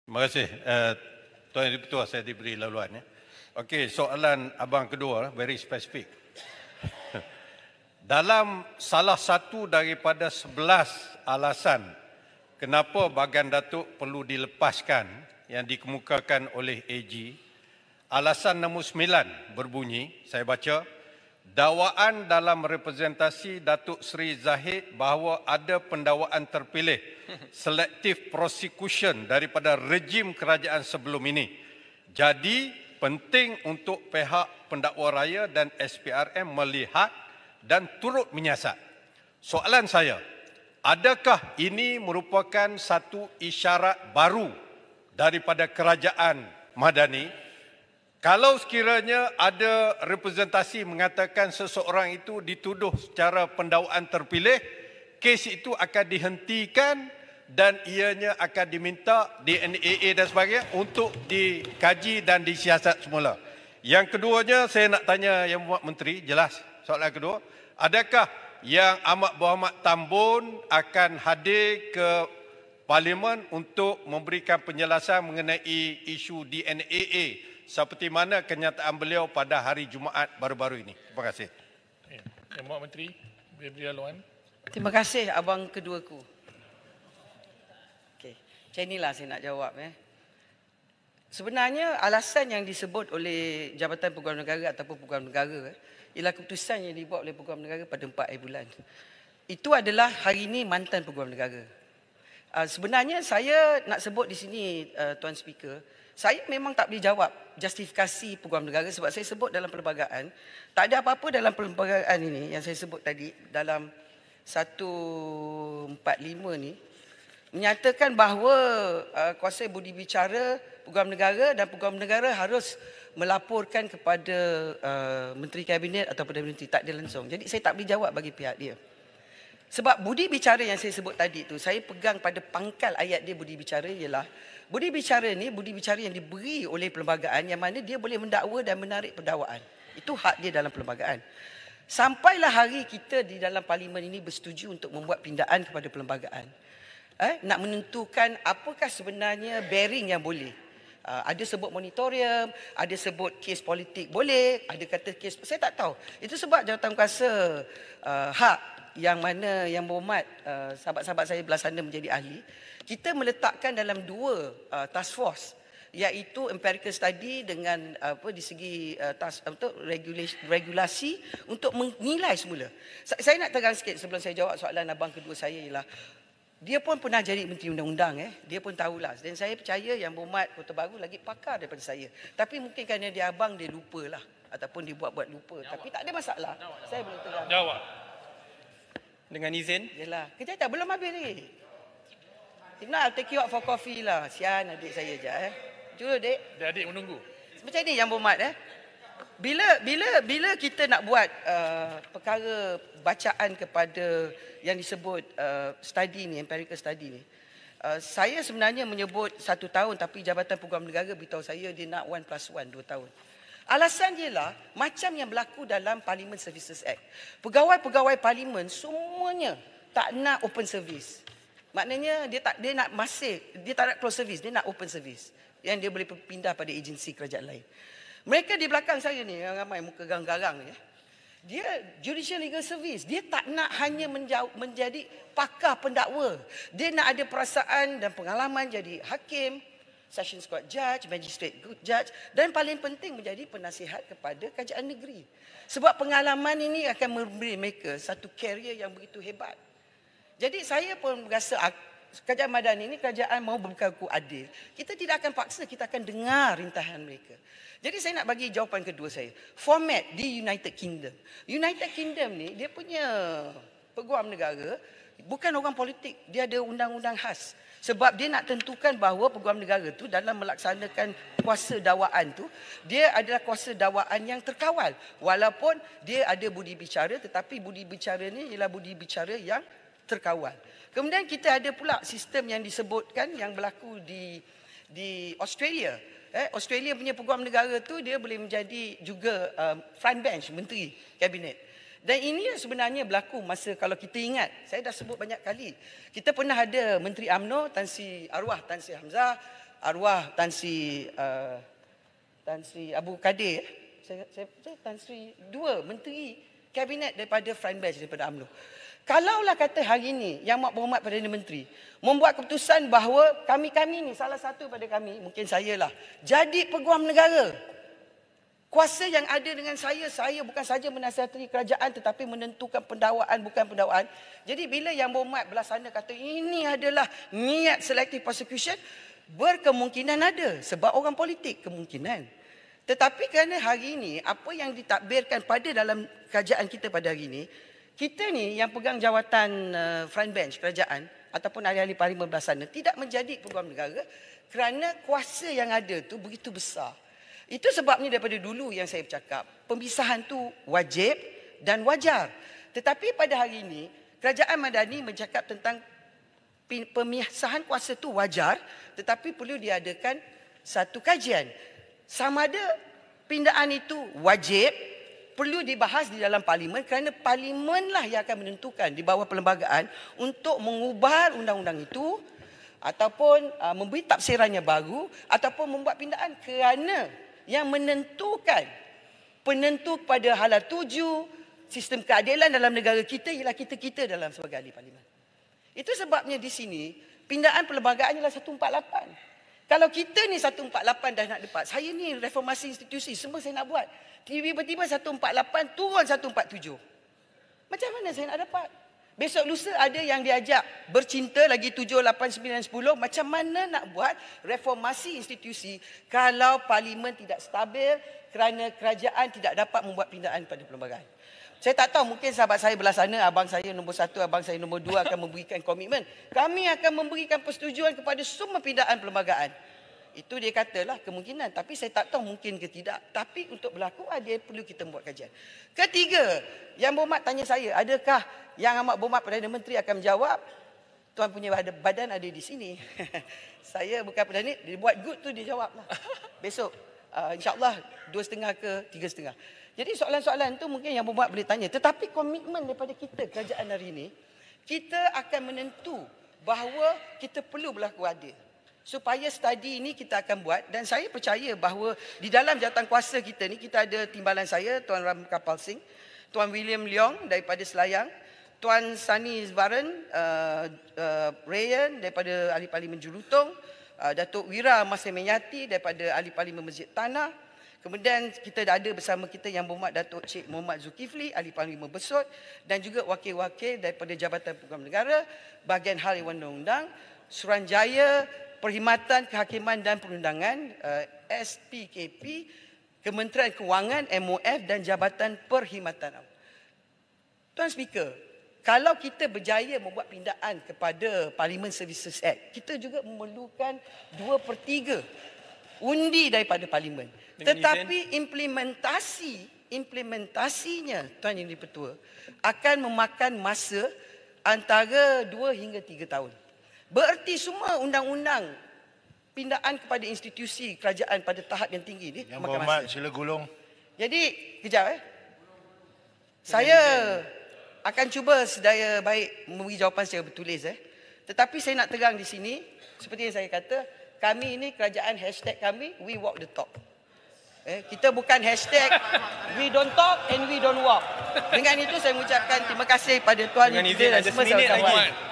Terima kasih. Tuan Dipertua, saya diberi laluan. Ya. Okey, soalan abang kedua, very specific. Dalam salah satu daripada 11 alasan kenapa Bagan Datuk perlu dilepaskan yang dikemukakan oleh AG, alasan nombor 9 berbunyi, saya baca, dakwaan dalam representasi Datuk Seri Zahid bahawa ada pendakwaan terpilih selective prosecution daripada rejim kerajaan sebelum ini. Jadi penting untuk pihak pendakwa raya dan SPRM melihat dan turut menyiasat. Soalan saya, adakah ini merupakan satu isyarat baru daripada kerajaan Madani? Kalau sekiranya ada representasi mengatakan seseorang itu dituduh secara pendakwaan terpilih, kes itu akan dihentikan dan ianya akan diminta DNAA dan sebagainya untuk dikaji dan disiasat semula. Yang keduanya saya nak tanya Yang Berhormat Menteri, jelas soalan kedua, adakah Yang Amat Berhormat Tambun akan hadir ke Parlimen untuk memberikan penjelasan mengenai isu DNAA seperti mana kenyataan beliau pada hari Jumaat baru-baru ini? Terima kasih. Yang Berhormat Menteri, beri laluan. Terima kasih abang keduaku. Okey, macam inilah saya nak jawab. Sebenarnya alasan yang disebut oleh Jabatan Peguam Negara ataupun Peguam Negara ialah keputusan yang dibuat oleh Peguam Negara pada 4 bulan. Itu adalah hari ini mantan Peguam Negara. Sebenarnya saya nak sebut di sini Tuan Speaker, saya memang tak boleh jawab justifikasi Peguam Negara sebab saya sebut dalam perlembagaan, tak ada apa-apa dalam perlembagaan ini yang saya sebut tadi dalam 145 ni menyatakan bahawa kuasa budi bicara Peguam Negara dan Peguam Negara harus melaporkan kepada Menteri Kabinet atau Perdana Menteri, tak ada langsung. Jadi saya tak boleh jawab bagi pihak dia. Sebab budi bicara yang saya sebut tadi tu, saya pegang pada pangkal ayat dia budi bicara ialah budi bicara ni budi bicara yang diberi oleh perlembagaan yang mana dia boleh mendakwa dan menarik pendakwaan. Itu hak dia dalam perlembagaan. Sampailah hari kita di dalam parlimen ini bersetuju untuk membuat pindaan kepada perlembagaan. Nak menentukan apakah sebenarnya bearing yang boleh. Ada sebut moratorium, ada sebut kes politik boleh, ada kata kes, saya tak tahu. Itu sebab jawatankuasa hak yang mana Yang Berhormat sahabat-sahabat saya belah sana menjadi ahli, kita meletakkan dalam 2 task force, iaitu empirical study dengan di segi regulasi untuk menilai semula. Saya nak tegang sikit sebelum saya jawab soalan abang kedua saya ialah dia pun pernah jadi Menteri Undang-Undang, dia pun tahulah. Dan saya percaya Yang Berhormat Kota Baru lagi pakar daripada saya. Tapi mungkin kerana dia abang, dia lupalah. Ataupun dia buat-buat lupa. Jawab. Tapi tak ada masalah. Saya boleh tegang. Jawab. Dengan izin. Yalah. Kejap tak, belum habis ni. If not, I'll take you out for coffee lah. Sian adik saya je. Jujur dek. Adik menunggu. Macam ni Yang Berhormat. Bila kita nak buat perkara bacaan kepada yang disebut study ni, empirical study ni, saya sebenarnya menyebut 1 tahun tapi Jabatan Peguam Negara beritahu saya dia nak 1+1, 2 tahun. Alasan dia lah macam yang berlaku dalam Parliament Services Act. Pegawai-pegawai parlimen semuanya tak nak open service. Maknanya dia tak nak close service, dia nak open service yang dia boleh pindah pada agensi kerajaan lain. Mereka di belakang saya ni, yang ramai muka garang-garang ni, dia Judicial Legal Service. Dia tak nak hanya menjadi pakar pendakwa. Dia nak ada perasaan dan pengalaman jadi hakim, Sessions Court Judge, Magistrate Judge, dan paling penting menjadi penasihat kepada kerajaan negeri. Sebab pengalaman ini akan memberi mereka satu karier yang begitu hebat. Jadi saya pun rasa kerajaan Madani ini kerajaan mau berlaku adil. Kita tidak akan paksa, kita akan dengar rintahan mereka. Jadi saya nak bagi jawapan kedua saya. Format di United Kingdom. United Kingdom ni dia punya peguam negara bukan orang politik, dia ada undang-undang khas. Sebab dia nak tentukan bahawa peguam negara tu dalam melaksanakan kuasa dakwaan tu, dia adalah kuasa dakwaan yang terkawal. Walaupun dia ada budi bicara, tetapi budi bicara ni ialah budi bicara yang terkawal. Kemudian kita ada pula sistem yang disebutkan yang berlaku di Australia. Australia punya peguam negara tu dia boleh menjadi juga front bench menteri kabinet. Dan ini sebenarnya berlaku masa, kalau kita ingat, saya dah sebut banyak kali. Kita pernah ada Menteri UMNO Tan Sri Hamzah, arwah Tan Sri Abu Kadir, Tan Sri, 2 menteri kabinet daripada front bench daripada UMNO. Kalaulah kata hari ini Yang Berhormat Perdana Menteri membuat keputusan bahawa kami ni, salah satu pada kami, mungkin saya lah, jadi peguam negara. Kuasa yang ada dengan saya bukan saja menasihati kerajaan tetapi menentukan pendakwaan bukan pendakwaan. Jadi bila Yang Berhormat belah sana kata ini adalah niat selective prosecution, berkemungkinan ada sebab orang politik kemungkinan. Tetapi kerana hari ini apa yang ditakbirkan pada dalam kerajaan kita pada hari ini, kita ni yang pegang jawatan front bench kerajaan ataupun ahli-ahli parlimen belah sana tidak menjadi peguam negara kerana kuasa yang ada tu begitu besar. Itu sebabnya daripada dulu yang saya bercakap, pemisahan tu wajib dan wajar. Tetapi pada hari ini, Kerajaan Madani bercakap tentang pemisahan kuasa tu wajar, tetapi perlu diadakan satu kajian. Sama ada pindaan itu wajib, perlu dibahas di dalam parlimen kerana parlimenlah yang akan menentukan di bawah perlembagaan untuk mengubah undang-undang itu ataupun memberi tafsirannya baru ataupun membuat pindaan kerana yang menentukan penentu pada hala tuju sistem keadilan dalam negara kita ialah kita dalam sebagai ahli parlimen. Itu sebabnya di sini pindaan perlembagaan ialah 148. Kalau kita ni 148 dah nak dapat, saya ni reformasi institusi semua saya nak buat. Tiba-tiba 148 turun 147. Macam mana saya nak dapat? Besok lusa ada yang diajak bercinta lagi 7, 8, 9, 10. Macam mana nak buat reformasi institusi kalau parlimen tidak stabil kerana kerajaan tidak dapat membuat pindaan pada perlembagaan. Saya tak tahu, mungkin sahabat saya belah sana, abang saya nombor 1, abang saya nombor 2 akan memberikan komitmen. Kami akan memberikan persetujuan kepada semua pindaan perlembagaan. Itu dia katalah kemungkinan. Tapi saya tak tahu mungkin ke tidak. Tapi untuk berlaku dia perlu kita buat kajian. Ketiga, Yang Berhormat tanya saya, adakah Yang Amat Berhormat Perdana Menteri akan menjawab? Tuan punya badan ada di sini. Saya bukan Perdana, dia buat good tu dia jawab lah. Besok, insyaAllah 2,5 ke 3,5. Jadi soalan-soalan tu mungkin Yang Berhormat boleh tanya. Tetapi komitmen daripada kita, kerajaan hari ini, kita akan menentu bahawa kita perlu berlaku adil. Supaya study ini kita akan buat dan saya percaya bahawa di dalam jawatan kuasa kita ni kita ada timbalan saya, Tuan Ram Kapal Singh, Tuan William Leong daripada Selayang, Tuan Sani Zvaran, Rayan daripada Ahli Parlimen Julutong, Datuk Wira Masemenyati daripada Ahli Parlimen Masjid Tanah. Kemudian kita ada bersama kita Yang Berhormat Datuk Cik Muhammad Zulkifli, Ahli Parlimen Besut dan juga wakil-wakil daripada Jabatan Peguam Negara, Bahagian Hal Dewan Undang-Undang, Suruhanjaya, Perkhidmatan Kehakiman dan Perundangan, SPKP, Kementerian Kewangan, MOF dan Jabatan Perkhidmatan. Tuan Speaker, kalau kita berjaya membuat pindaan kepada Parliament Services Act, kita juga memerlukan 2/3 undi daripada Parlimen. Tetapi implementasinya, Tuan Yang Di-Pertua, akan memakan masa antara 2 hingga 3 tahun. Bererti semua undang-undang pindaan kepada institusi kerajaan pada tahap yang tinggi ni Yang Berhormat sila gulung. Jadi, kejap saya akan cuba sedaya baik memberi jawapan secara bertulis Tetapi saya nak terang di sini, seperti yang saya kata, kami ini kerajaan hashtag kami, we walk the talk. Kita bukan hashtag we don't talk and we don't walk. Dengan itu saya mengucapkan terima kasih pada Tuan Dengan izin ada seminit lagi.